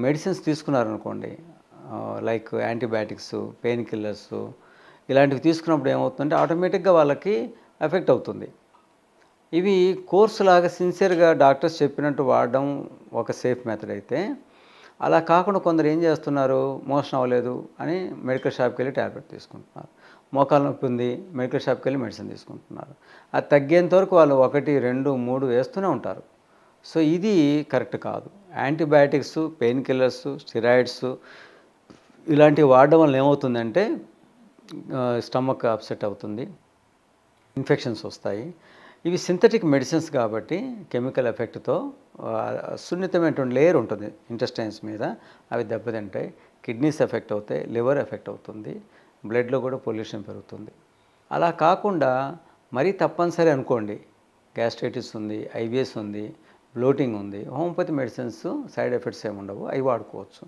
Medicines తీసుకున్నారనుకోండి like antibiotics, pain killers ఇలాంటివి తీసుకున్నప్పుడు ఏమవుతుందంటే ఆటోమేటిక్‌గా వాళ్ళకి ఎఫెక్ట్ అవుతుంది. ఇవి కోర్స్‌లాగా సిన్సియర్‌గా డాక్టర్స్ చెప్పినట్టు వాడడం ఒక సేఫ్ మెథడ్ అయితే, అలా కాకుండా కొందరు ఏం చేస్తున్నారు, మోషన్ అవ్వలేదు అని మెడికల్ షాప్‌కెళ్ళి టాబ్లెట్ తీసుకుంటున్నారు. మోకాలు నొప్పి ఉంది, మెడికల్ షాప్‌కెళ్ళి మెడిసిన్ తీసుకుంటున్నారు. అది తగ్గేంత వరకు వాళ్ళు 1, 2, 3 వేస్తూనే ఉంటారు. సో, ఇది కరెక్ట్ కాదు. యాంటీబయాటిక్స్, పెయిన్ కిల్లర్స్, స్టెరాయిడ్స్ ఇలాంటివి వాడడం వల్ల ఏమవుతుందంటే స్టమక్ అప్సెట్ అవుతుంది. ఇన్ఫెక్షన్స్ వస్తాయి. ఇవి సింథటిక్ మెడిసిన్స్ కాబట్టి కెమికల్ ఎఫెక్ట్‌తో సున్నితమైనటువంటి లేయర్ ఉంటుంది ఇంటెస్టైన్స్ మీద. అవి దెబ్బతింటాయి. కిడ్నీస్ ఎఫెక్ట్ అవుతాయి. లివర్ ఎఫెక్ట్ అవుతుంది. బ్లడ్‌లో కూడా పొల్యూషన్ పెరుగుతుంది. అలా కాకుండా మరీ తప్పనిసరి అనుకోండి, గ్యాస్ట్రైటిస్ ఉంది, ఐబిఎస్ ఉంది, బ్లోటింగ్ ఉంది, హోమియోపతి మెడిసిన్స్ సైడ్ ఎఫెక్ట్స్ ఏమి ఉండవు. అవి వాడుకోవచ్చు.